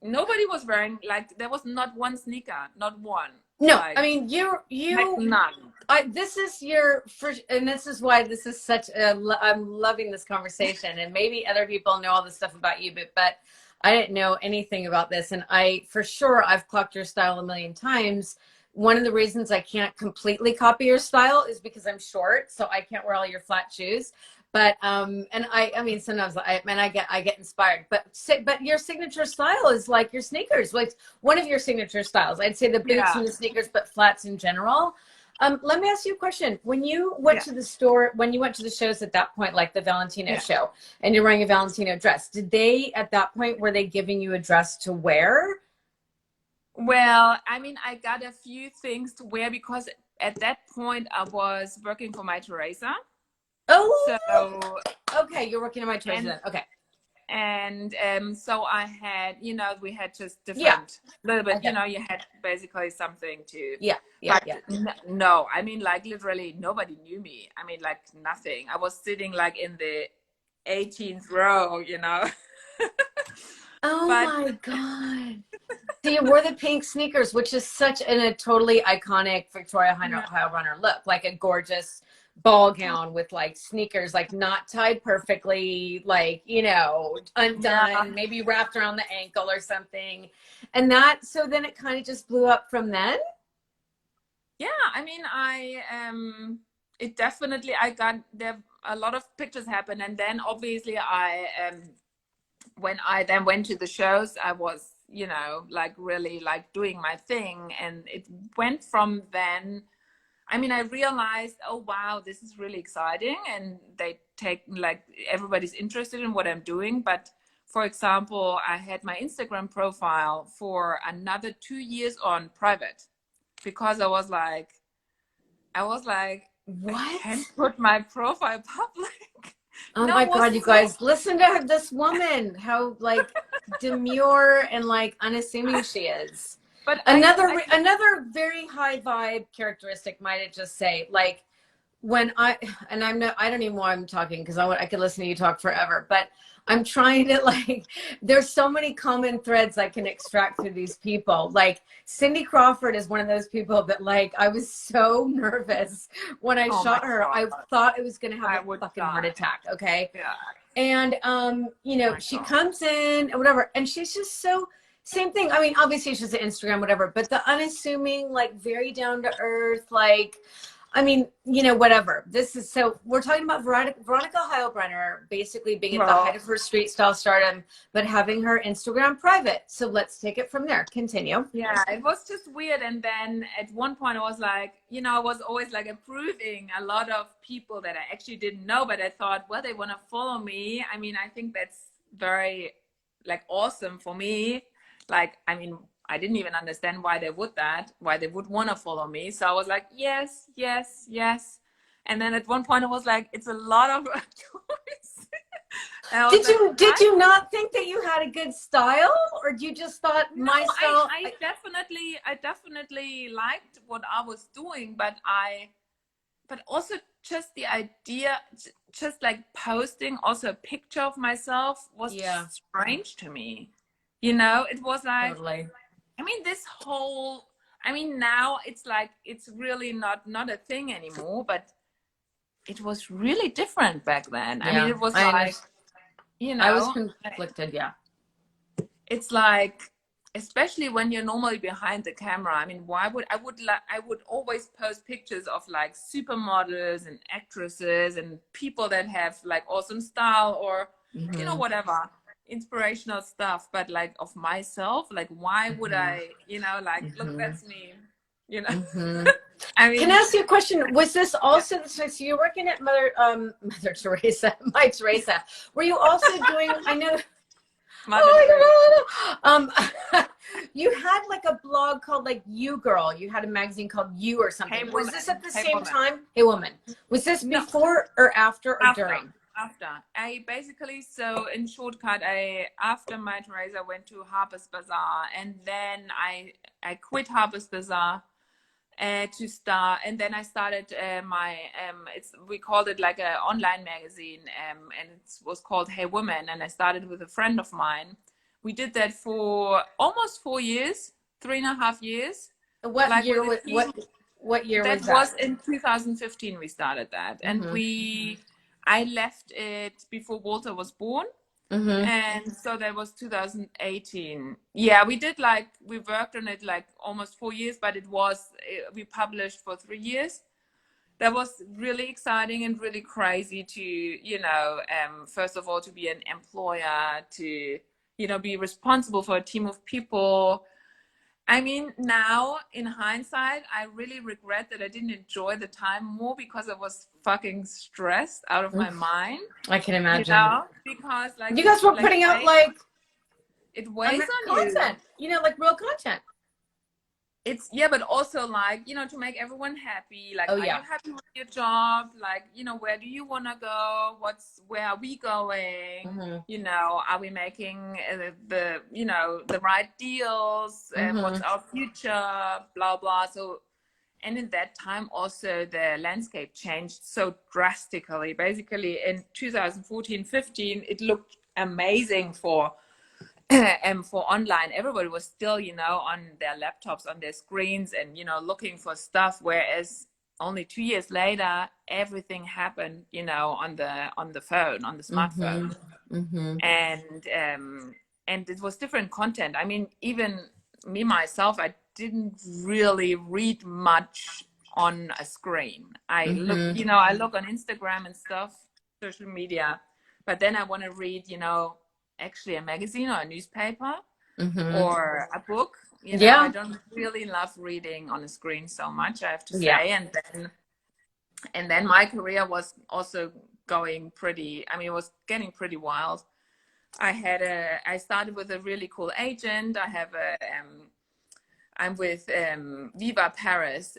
Nobody was wearing, like, there was not one sneaker, not one. No, like, I mean, you, like none. this is your first, and this is why this is such I'm loving this conversation, and maybe other people know all this stuff about you, but I didn't know anything about this. And for sure, I've clocked your style a million times. One of the reasons I can't completely copy your style is because I'm short, so I can't wear all your flat shoes. But and I mean, sometimes I get inspired. But your signature style is like your sneakers. Like one of your signature styles, I'd say the boots and the sneakers, but flats in general. Let me ask you a question. When you went to the store, when you went to the shows at that point, like the Valentino show, and you're wearing a Valentino dress, did they at that point, were they giving you a dress to wear? Well, I mean, I got a few things to wear because at that point I was working for my Teresa. Oh, so okay, you're working on my Teresa. Okay. And so I had, you know, we had just different little bit, you know, you had basically something to no, I mean, like literally nobody knew me. I mean, like nothing. I was sitting like in the 18th row, you know. Oh my God. So you wore the pink sneakers, which is such a totally iconic Victoria Heilbrunner look, like a gorgeous ball gown with like sneakers, like not tied perfectly, like, you know, undone, maybe wrapped around the ankle or something. And so then it kind of just blew up from then. Yeah, I mean, it definitely, I got there, a lot of pictures happened. And then obviously when I then went to the shows, I was, you know, like really like doing my thing. And it went from then, I mean, I realized, oh, wow, this is really exciting. And they take, like, everybody's interested in what I'm doing. But for example, I had my Instagram profile for another 2 years on private because I was like, what? I can't put my profile public. Oh my God, you guys, listen to this woman, how like demure and like unassuming she is. But another very high vibe characteristic, might I just say, like when I don't even know why I'm talking because I could listen to you talk forever, but I'm trying to like, there's so many common threads I can extract through these people. Like Cindy Crawford is one of those people that like, I was so nervous when I shot her. I thought it was going to have a fucking heart attack. Okay. Yeah. And, you know, she comes in and whatever, and she's just so, same thing. I mean, obviously she's an Instagram, whatever, but the unassuming, like very down to earth, like, I mean, you know, whatever. This is so we're talking about Veronika Heilbrunner basically being at the height of her street style stardom, but having her Instagram private. So let's take it from there. Continue. Yeah, it was just weird. And then at one point I was like, you know, I was always like approving a lot of people that I actually didn't know, but I thought, well, they want to follow me. I mean, I think that's very like awesome for me. Like, I mean, I didn't even understand why they would want to follow me. So I was like, yes, yes, yes. And then at one point I was like, it's a lot of choice. Did you not think that you had a good style, or you just thought no, my style? I definitely liked what I was doing, but also just the idea, just like posting also a picture of myself was strange to me. You know, it was like, totally. I mean, now it's like, it's really not a thing anymore, but it was really different back then. I mean, it was like, you know, I was conflicted. Yeah. It's like, especially when you're normally behind the camera. I mean, I would always post pictures of like supermodels and actresses and people that have like awesome style or, you know, whatever, inspirational stuff. But like of myself, like, why would I, you know, like, look, that's me, you know? I mean, can I ask you a question? Was this also, so you're working at Mother Teresa, My Teresa. Were you also doing, I know, you had like a blog called like You Girl. You had a magazine called You or something. Hey, was this at the Hey, same woman. time? Hey Woman. Was this before or after or during? After. I basically, so in shortcut, after My Teresa went to Harper's Bazaar, and then I quit Harper's Bazaar to start, and then I started we called it like an online magazine, and it was called Hey Woman, and I started with a friend of mine. We did that for almost 4 years, 3.5 years. What year was that? That was in 2015 we started that, and I left it before Walter was born. And so that was 2018. Yeah, we worked on it like almost 4 years, but we published for 3 years. That was really exciting and really crazy to, you know, first of all, to be an employer, to, you know, be responsible for a team of people. I mean, now in hindsight, I really regret that I didn't enjoy the time more because I was fucking stressed out of my mind. I can imagine. You know? Because like you guys were putting out like it weighs on content, you know, like real content. It's but also like, you know, to make everyone happy. Like, are you happy with your job? Like, you know, where do you want to go? Where are we going? You know, are we making the you know, the right deals? What's our future? Blah blah. So, and in that time also the landscape changed so drastically. Basically in 2014-15 it looked amazing for online. Everybody was still, you know, on their laptops, on their screens, and, you know, looking for stuff, whereas only 2 years later everything happened, you know, on the phone, on the smartphone. And it was different content. I mean, even me myself, I didn't really read much on a screen. I look, you know, I look on Instagram and stuff, social media, but then I want to read, you know, actually a magazine or a newspaper or a book. You know, I don't really love reading on a screen so much, I have to say. And then my career was also going pretty, I mean, it was getting pretty wild. I started with a really cool agent. I'm with Viva Paris,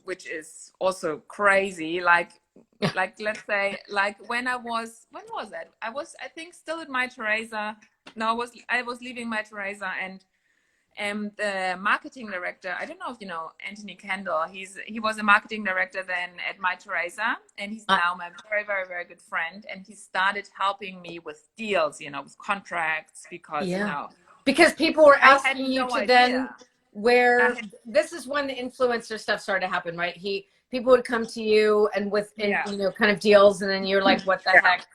which is also crazy. Like let's say, like when was that? I think still at My Teresa. No, I was leaving My Teresa, and the marketing director, I don't know if you know Anthony Kendall. He was a marketing director then at My Teresa, and he's now my very, very, very good friend. And he started helping me with deals, you know, with contracts, because you know, because people were asking you to then this is when the influencer stuff started to happen, right? People would come to you and with you know, kind of deals, and then you're like, what the heck?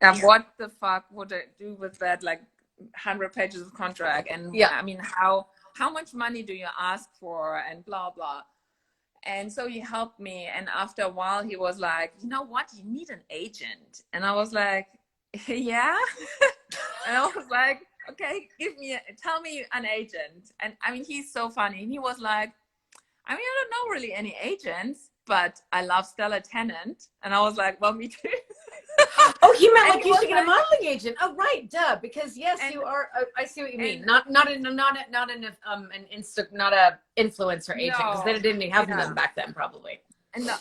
And what the fuck would I do with that, like 100 pages of contract? And I mean, how much money do you ask for, and blah blah. And so he helped me, and after a while he was like, you know what, you need an agent. And I was like, yeah. And I was like, okay, tell me an agent. And I mean, he's so funny. And he was like, I mean, I don't know really any agents, but I love Stella Tennant. And I was like, well, me too. Oh, you meant like you should get a modeling agent. Oh, right, duh. Because yes, you are. I see what you mean. Not a influencer agent, because they didn't have them back then, probably. And no,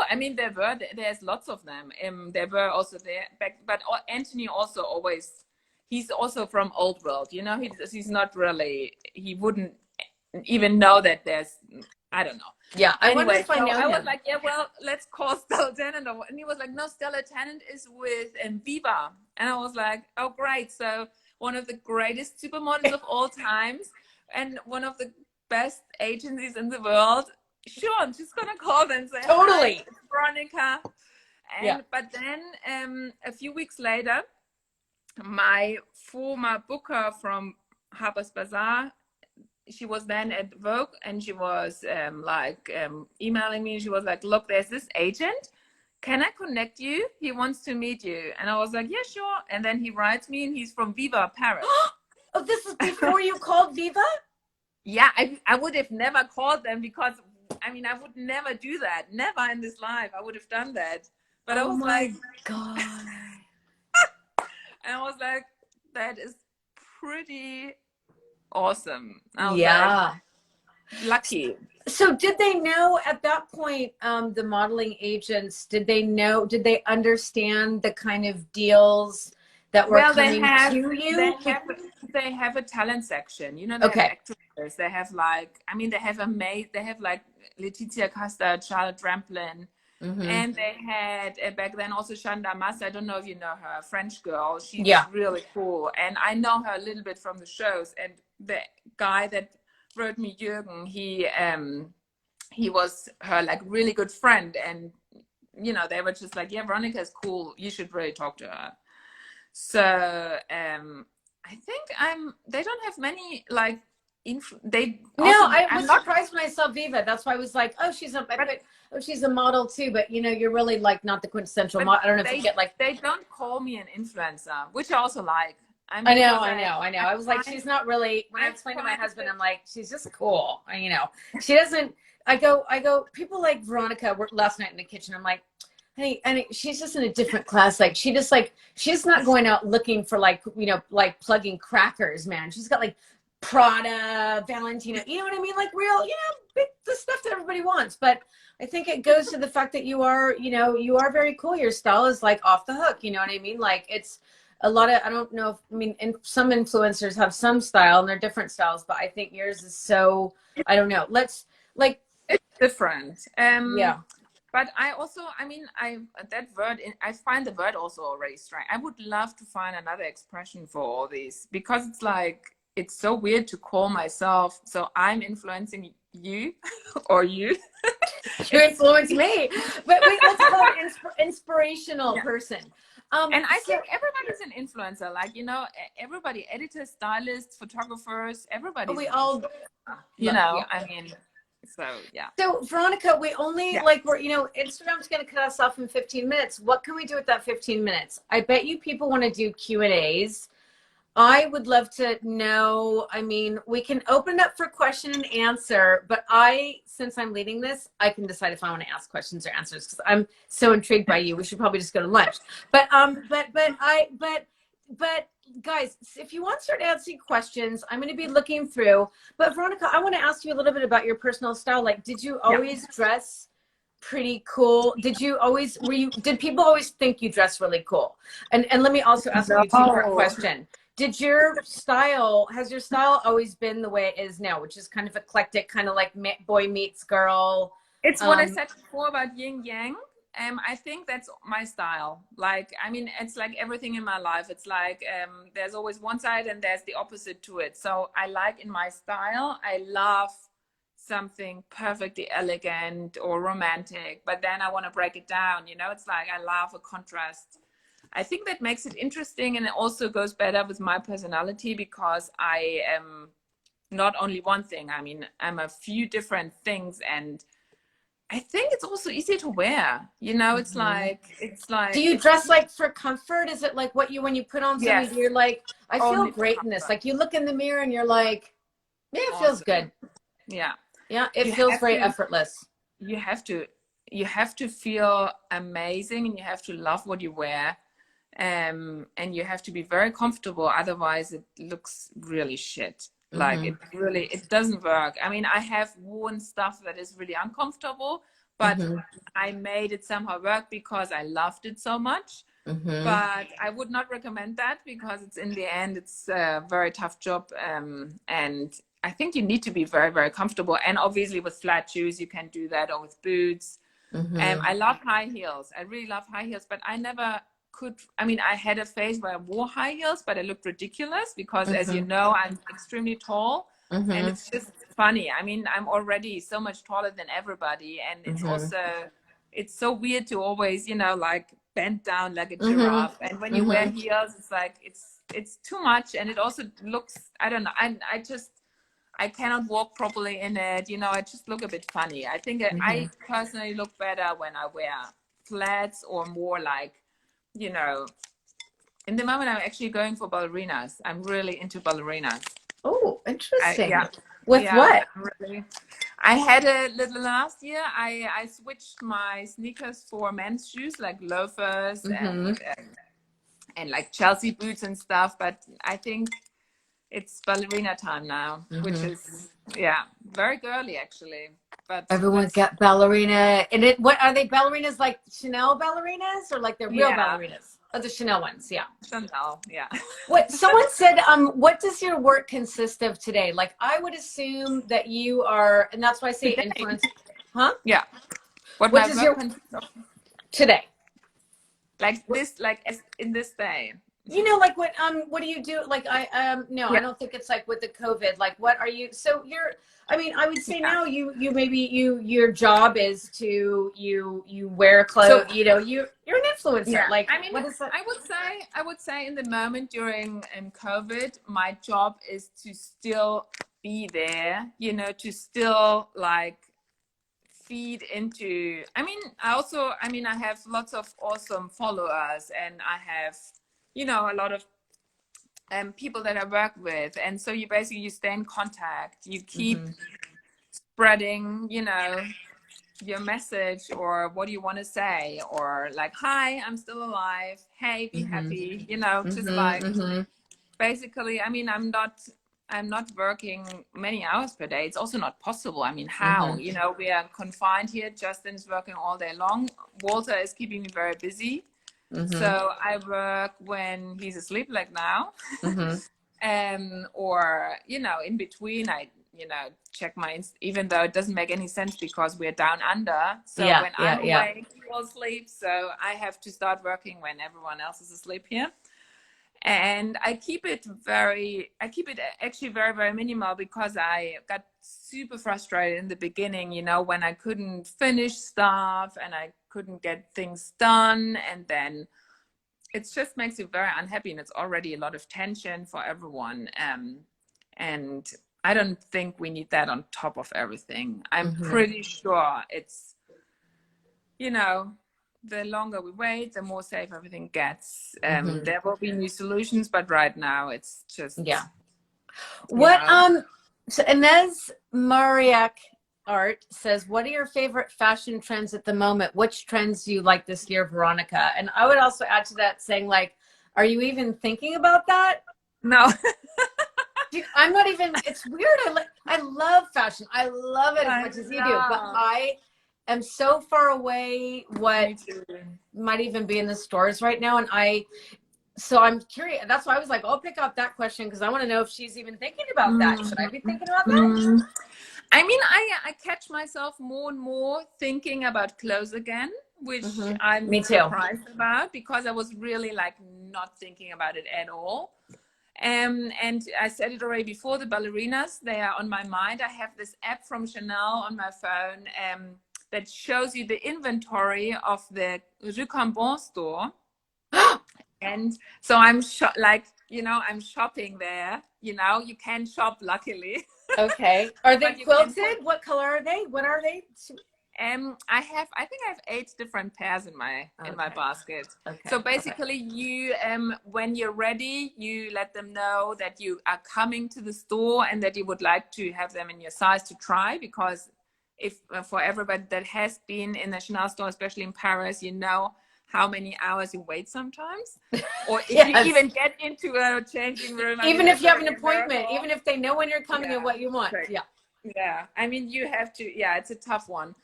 I mean there's lots of them. There were also there back, but Anthony also always, he's also from old world, you know. He's not really, he wouldn't even know that there's, I don't know. Yeah, I wonder Anyway, if I so know I was him. like, yeah, well, let's call Stella Tennant, and he was like, no, Stella Tennant is with Viva, and I was like, oh great, so one of the greatest supermodels of all times, and one of the best agencies in the world. Sure, I'm just gonna call them and say, Totally. hi, it's Veronika. And Yeah. but then a few weeks later, my former booker from Harper's Bazaar, she was then at Vogue, and she was emailing me. She was like, look, there's this agent. Can I connect you? He wants to meet you. And I was like, yeah, sure. And then he writes me, and he's from Viva Paris. Oh, this is before you called Viva? Yeah, I would have never called them, because I mean, I would never do that. Never in this life I would have done that. But I was like, God. and I was like, that is pretty awesome. I was Yeah. like, lucky. So did they know at that point, the modeling agents, did they understand the kind of deals that were coming to you? They have a talent section, you know. They have actresses, they have like, I mean, they have like Letizia Casta, Charlotte Rampling, and they had back then also Chanda Mas. I don't know if you know her, a French girl. She's really cool, and I know her a little bit from the shows. And the guy that wrote me, Jürgen, he was her like really good friend, and you know, they were just like, yeah, Veronika is cool, you should really talk to her. So I think they don't have many like I was surprised when I saw Viva. That's why I was like, oh, she's a model too, but you know, you're really like not the quintessential model. I don't know if you get like, they don't call me an influencer, which I also like. I know. I was like, she's not really, when I explained to my husband, I'm like, she's just cool. You know, she doesn't, I go, people like Veronika were last night in the kitchen. I'm like, honey, she's just in a different class. Like, she's not going out looking for like, you know, like plugging crackers, man. She's got like Prada, Valentino, you know what I mean? Like real, you know, the stuff that everybody wants. But I think it goes to the fact that you are very cool. Your style is like off the hook. You know what I mean? Like it's a lot of, I don't know if, I mean, and some influencers have some style and they're different styles, but I think yours is so, I don't know. Let's like, it's different. Yeah. But I also, I mean, I find the word also already strange. I would love to find another expression for all these, because it's like, it's so weird to call myself, so I'm influencing you or you. You influence me. But wait, let's call it inspirational person. And I think everybody's an influencer. Like, you know, everybody, editors, stylists, photographers, everybody. We all, you know, I mean, so yeah. So Veronika, we only like, we're, you know, Instagram's going to cut us off in 15 minutes. What can we do with that 15 minutes? I bet you people want to do Q&As. I would love to know, I mean, we can open up for question and answer, but since I'm leading this, I can decide if I want to ask questions or answers, because I'm so intrigued by you. We should probably just go to lunch. But guys, if you want to start asking questions, I'm going to be looking through. But Veronika, I want to ask you a little bit about your personal style. Like, did you always dress pretty cool? Did people always think you dress really cool? And let me also ask you a two-part question. Has your style always been the way it is now, which is kind of eclectic, kind of like boy meets girl? It's what I said before about yin yang. I think that's my style. Like, I mean, it's like everything in my life. It's like there's always one side and there's the opposite to it. So I like, in my style, I love something perfectly elegant or romantic, but then I want to break it down. You know, it's like I love a contrast. I think that makes it interesting, and it also goes better with my personality, because I am not only one thing. I mean, I'm a few different things, and I think it's also easier to wear. You know, it's like. Do you dress like for comfort? Is it like when you put on something, you're like, I feel great in this. Like you look in the mirror and you're like, yeah, it feels good. Yeah. Yeah, it feels very effortless. You have to feel amazing, and you have to love what you wear. And you have to be very comfortable, otherwise it looks really shit. Like it doesn't work. I mean, I have worn stuff that is really uncomfortable, but I made it somehow work because I loved it so much. But I would not recommend that because it's in the end, it's a very tough job. And I think you need to be very, very comfortable. And obviously with flat shoes, you can do that, or with boots. I love high heels. I really love high heels, but I never could. I mean, I had a phase where I wore high heels, but I looked ridiculous because, as you know, I'm extremely tall. And it's just funny. I mean, I'm already so much taller than everybody. And it's also, it's so weird to always, you know, like bend down like a giraffe. And when you wear heels, it's like, it's too much. And it also looks, I don't know. I cannot walk properly in it. You know, I just look a bit funny. I think I personally look better when I wear flats or more like, you know, in the moment I'm actually going for ballerinas. I'm really into ballerinas. Oh, interesting. Yeah. With what? Really. I had a little last year. I switched my sneakers for men's shoes like loafers and like Chelsea boots and stuff. But I think it's ballerina time now, which is very girly actually. But everyone's got ballerina. And what are they? Ballerinas like Chanel ballerinas, or like they're real ballerinas? Oh, the Chanel ones, yeah. Chanel, yeah. What someone said, what does your work consist of today? Like, I would assume that you are, and that's why I say today. influence, huh? Yeah. What does your today? Like this, like as in this day. You know, like what do you do? Like no, I don't think it's like with the COVID. Like, what are you? So you're. I mean, I would say now you maybe your job is to you wear clothes. So, you know, you're an influencer. Yeah. Like, I mean, what is that? I would say in the moment during COVID, my job is to still be there. You know, to still like feed into. I mean, I have lots of awesome followers, and I have, you know, a lot of people that I work with. And so you stay in contact, you keep spreading, you know, your message or what you want to say, or like, hi, I'm still alive. Hey, be happy, you know, just like basically, I mean, I'm not working many hours per day. It's also not possible. I mean, how? You know, we are confined here. Justin is working all day long. Walter is keeping me very busy. So I work when he's asleep, like now, or, you know, in between, I, you know, check my, even though it doesn't make any sense because we're down under. So when I'm awake, he will sleep. So I have to start working when everyone else is asleep here. And I keep it actually very, very minimal because I got super frustrated in the beginning, you know, when I couldn't finish stuff and I couldn't get things done. And then it just makes you very unhappy, and it's already a lot of tension for everyone. And I don't think we need that on top of everything. I'm pretty sure it's, you know, the longer we wait, the more safe everything gets. There will be new solutions, but right now it's just What so Inez Mariak Art says, what are your favorite fashion trends at the moment? Which trends do you like this year, Veronika? And I would also add to that saying, like, are you even thinking about that? No. I'm not even, it's weird. I love fashion. I love it as much as you do, but I am so far away what might even be in the stores right now. And so I'm curious. That's why I was like, I'll pick up that question because I want to know if she's even thinking about that. Should I be thinking about that? I mean, I catch myself more and more thinking about clothes again, which I'm surprised about because I was really like not thinking about it at all. And I said it already before, the ballerinas, they are on my mind. I have this app from Chanel on my phone that shows you the inventory of the Rue Cambon store. And so I'm like, you know, I'm shopping there. You know, you can shop, luckily. Okay. Are they quilted? What color are they? What are they? I think I have 8 different pairs in my basket. Okay. So basically you when you're ready, you let them know that you are coming to the store and that you would like to have them in your size to try, because if for everybody that has been in the Chanel store, especially in Paris, you know how many hours you wait sometimes, or if you even get into a changing room. Even if you have an appointment, even if they know when you're coming and what you want. Right. Yeah. I mean, you have to. Yeah, it's a tough one.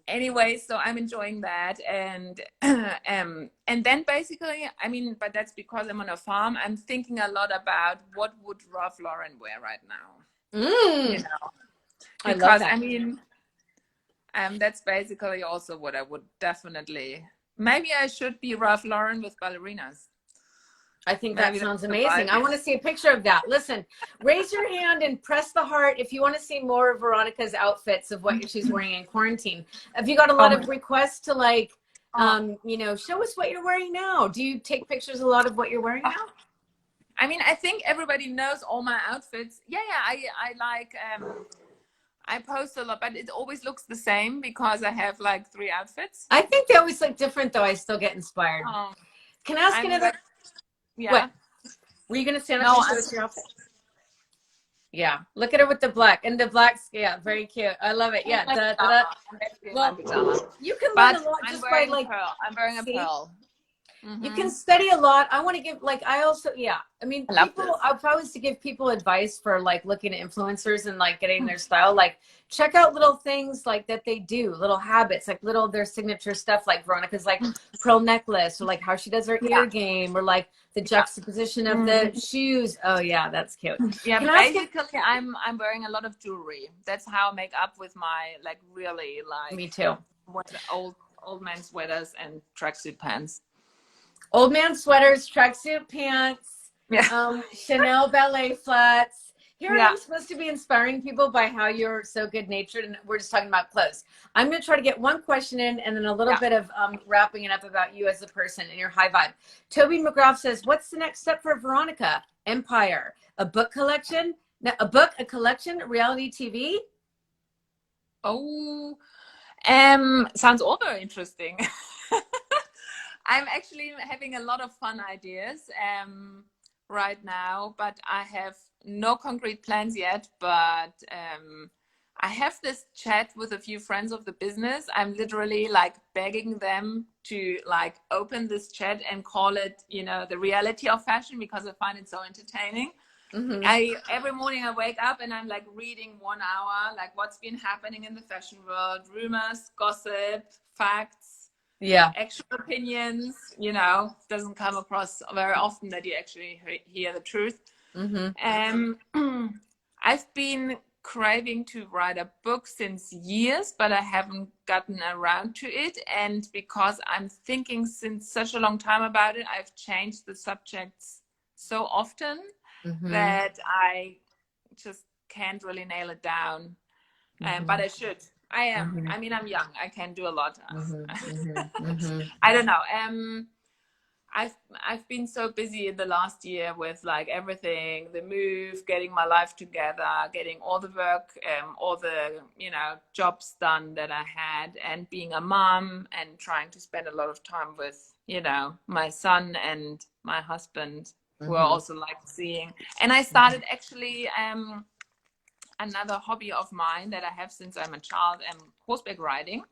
Anyway, so I'm enjoying that, and then basically, I mean, but that's because I'm on a farm. I'm thinking a lot about what would Ralph Lauren wear right now. You know, I love because that. I mean, that's basically also what I would definitely. Maybe I should be Ralph Lauren with ballerinas. I think that sounds amazing. I want to see a picture of that. Listen, raise your hand and press the heart if you want to see more of Veronika's outfits of what she's wearing in quarantine. Have you got a lot of requests to like, you know, show us what you're wearing now? Do you take pictures a lot of what you're wearing now? I mean, I think everybody knows all my outfits. Yeah, I like, I post a lot, but it always looks the same because I have like 3 outfits. I think they always look different though. I still get inspired. Can I ask another? Yeah. What? Were you going to stand up and show us your outfit? Yeah. Look at her with the black. And the black's, yeah, very cute. I love it. Yeah. Well, you can learn a lot just by like. I'm wearing a pearl. You can study a lot. I want to give, like, I also, yeah. I mean, people, if I was to give people advice for like looking at influencers and like getting their style, like check out little things like that they do, little habits, like their signature stuff, like Veronika's like pearl necklace, or like how she does her ear game, or like the juxtaposition of the shoes. Oh yeah, that's cute. Yeah, basically I'm wearing a lot of jewelry. That's how I make up with my like really like. Me too. What old man sweaters and tracksuit pants. Old man sweaters, tracksuit pants, Chanel ballet flats. Here I am supposed to be inspiring people by how you're so good natured, and we're just talking about clothes. I'm going to try to get one question in and then a little bit of wrapping it up about you as a person and your high vibe. Toby McGrath says, what's the next step for Veronika? Empire, a book collection, a collection, reality TV? Oh, sounds all very interesting. I'm actually having a lot of fun ideas right now, but I have no concrete plans yet. But I have this chat with a few friends of the business. I'm literally like begging them to like open this chat and call it, you know, the reality of fashion, because I find it so entertaining. Every morning I wake up and I'm like reading 1 hour, like what's been happening in the fashion world, rumors, gossip, facts. Actual opinions, you know, doesn't come across very often that you actually hear the truth. I've been craving to write a book since years, but I haven't gotten around to it. And because I'm thinking since such a long time about it, I've changed the subjects so often that I just can't really nail it down. But I should. I am. I mean, I'm young. I can do a lot. I don't know. I've been so busy in the last year with like everything, the move, getting my life together, getting all the work, all the, you know, jobs done that I had, and being a mom and trying to spend a lot of time with, you know, my son and my husband, who are also like seeing. And I started actually another hobby of mine that I have since I'm a child, horseback riding.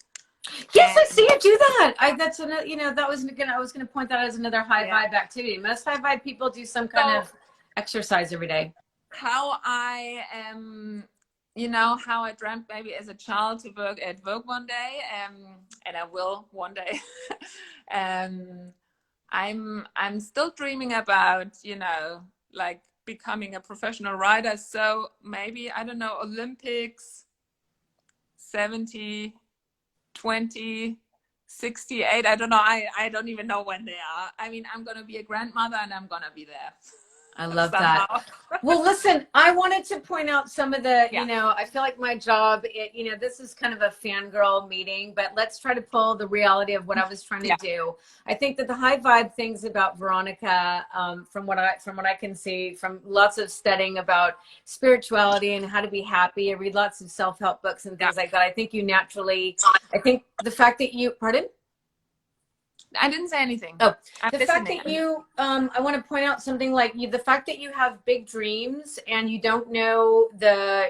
Yes, I see you do that. That's another, you know, I was gonna point that out as another high vibe activity. Most high vibe people do some kind of exercise every day. How I you know, how I dreamt maybe as a child to work at Vogue one day, and I will one day. I'm still dreaming about, you know, like becoming a professional rider. So maybe, I don't know, Olympics 70, 20, 68. I don't know. I don't even know when they are. I mean, I'm going to be a grandmother and I'm going to be there. I love that. Well, listen, I wanted to point out some of the, you know, I feel like my job, you know, this is kind of a fangirl meeting, but let's try to pull the reality of what I was trying to do. I think that the high vibe things about Veronika, from what I can see, from lots of studying about spirituality and how to be happy, I read lots of self-help books and things like that. I think you naturally, I think the fact that you, pardon? I didn't say anything. Oh, the fact that you, I want to point out something like the fact that you have big dreams and you don't know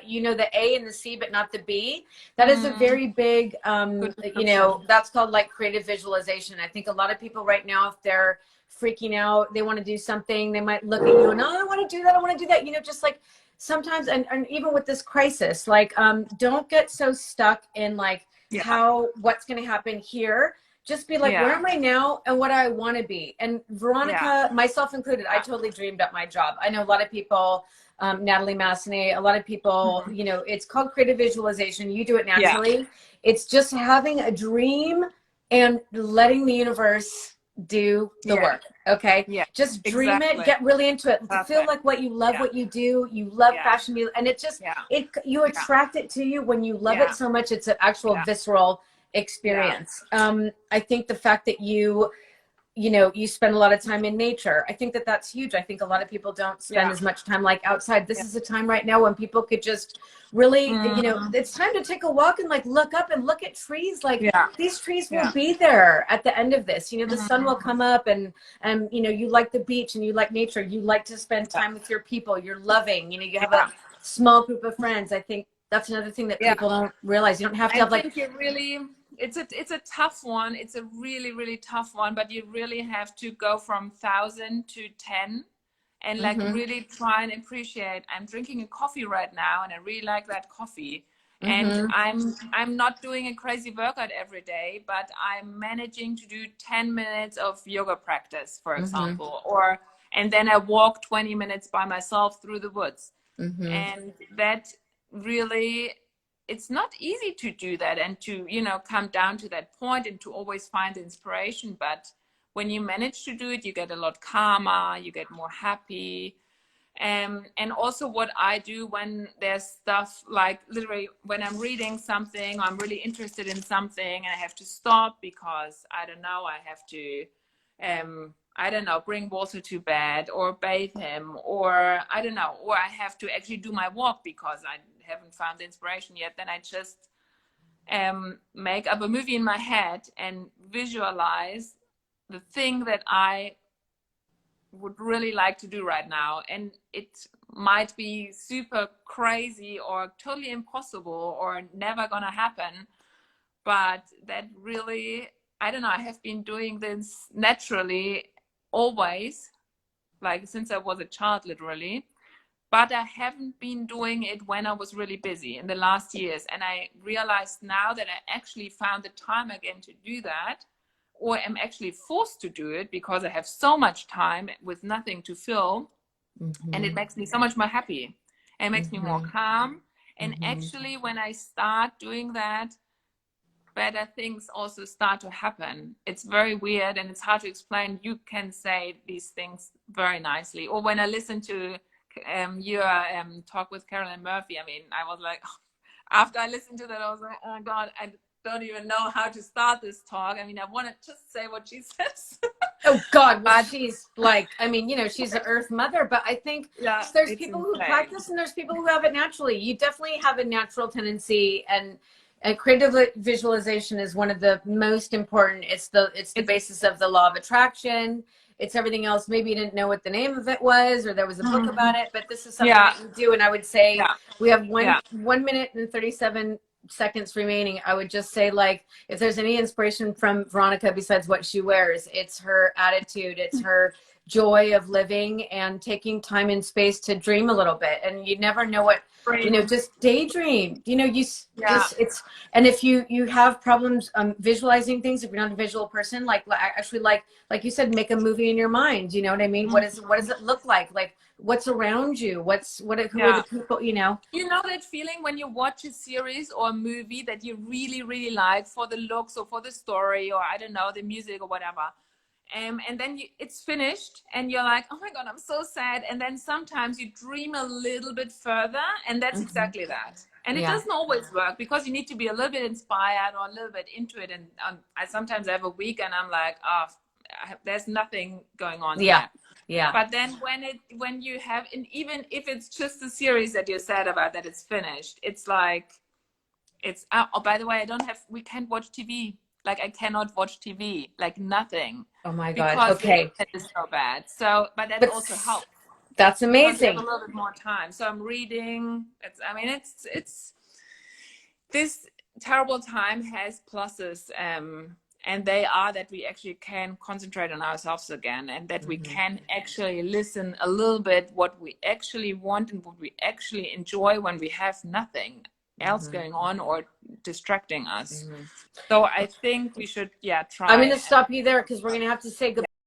you know the A and the C, but not the B. That is a very big, you know, that's called like creative visualization. I think a lot of people right now, if they're freaking out, they want to do something, they might look at you and, oh, I want to do that. I want to do that. You know, just like sometimes, and even with this crisis, like, don't get so stuck in like what's going to happen here. Just be like, where am I now and what I want to be? And Veronika, myself included, I totally dreamed up my job. I know a lot of people, Natalie Massenet, a lot of people, you know, it's called creative visualization. You do it naturally. It's just having a dream and letting the universe do the work. Okay. Just dream it, get really into it. Feel like what you love, what you do. You love fashion, and it just, you attract it to you when you love it so much. It's an actual visceral experience. I think the fact that you know, you spend a lot of time in nature. I think that that's huge. I think a lot of people don't spend as much time like outside. This is a time right now when people could just really, you know, it's time to take a walk and like look up and look at trees. Like these trees will be there at the end of this. You know, the sun will come up and you know, you like the beach and you like nature. You like to spend time with your people. You're loving. You know, you have a small group of friends. I think that's another thing that people don't realize. You don't have to have like. It's a tough one. It's a really, really tough one, but you really have to go from 1,000 to 10 and like really try and appreciate. I'm drinking a coffee right now and I really like that coffee. And I'm not doing a crazy workout every day, but I'm managing to do 10 minutes of yoga practice, for example, and then I walk 20 minutes by myself through the woods. And that really, it's not easy to do that and to, you know, come down to that point and to always find inspiration. But when you manage to do it, you get a lot calmer, you get more happy. And also what I do when there's stuff like literally when I'm reading something, I'm really interested in something and I have to stop because I don't know, I have to, I don't know, bring Walter to bed or bathe him, or I don't know, or I have to actually do my walk because I haven't found the inspiration yet. Then I just make up a movie in my head and visualize the thing that I would really like to do right now. And it might be super crazy or totally impossible or never gonna happen, but that really, I don't know, I have been doing this naturally always, like since I was a child, literally, but I haven't been doing it when I was really busy in the last years. And I realized now that I actually found the time again to do that, or am actually forced to do it because I have so much time with nothing to fill. And it makes me so much more happy. And it makes me more calm. And actually, when I start doing that, better things also start to happen. It's very weird and it's hard to explain. You can say these things very nicely. Or when I listen to your talk with Carolyn Murphy, I mean, I was like, after I listened to that, I was like, oh God, I don't even know how to start this talk. I mean, I want to just say what she says. Oh God, well, she's like, I mean, you know, she's the earth mother, but I think there's people who practice and there's people who have it naturally. You definitely have a natural tendency, and creative visualization is one of the most important. It's the basis of the law of attraction. It's everything else. Maybe you didn't know what the name of it was, or there was a book about it, but this is something that you do. And I would say we have 1 minute and 37 seconds remaining. I would just say, like, if there's any inspiration from Veronika besides what she wears, it's her attitude, it's her joy of living and taking time and space to dream a little bit. And you never know what, you know, just daydream, you know, just it's, and if you have problems visualizing things, if you're not a visual person, like actually like you said, make a movie in your mind, you know what I mean? What does it look like what's around you, who are the people, you know that feeling when you watch a series or a movie that you really, really like for the looks or for the story, or I don't know, the music or whatever. And then it's finished and you're like, oh my God, I'm so sad. And then sometimes you dream a little bit further, and that's exactly that. And it doesn't always work because you need to be a little bit inspired or a little bit into it. And I sometimes have a week and I'm like, oh, there's nothing going on here. Yeah. But then when you have, and even if it's just a series that you're sad about that it's finished, it's like, oh, by the way, we can't watch TV. Like, I cannot watch TV, like nothing. Oh my God. Because okay. It is so bad. So, but that also helps. That's amazing. Have a little bit more time. So I'm reading. It's this terrible time has pluses. And they are that we actually can concentrate on ourselves again, and that we can actually listen a little bit what we actually want and what we actually enjoy when we have nothing else going on, or distracting us. So I think we should, try. I'm going to stop you there because we're going to have to say goodbye.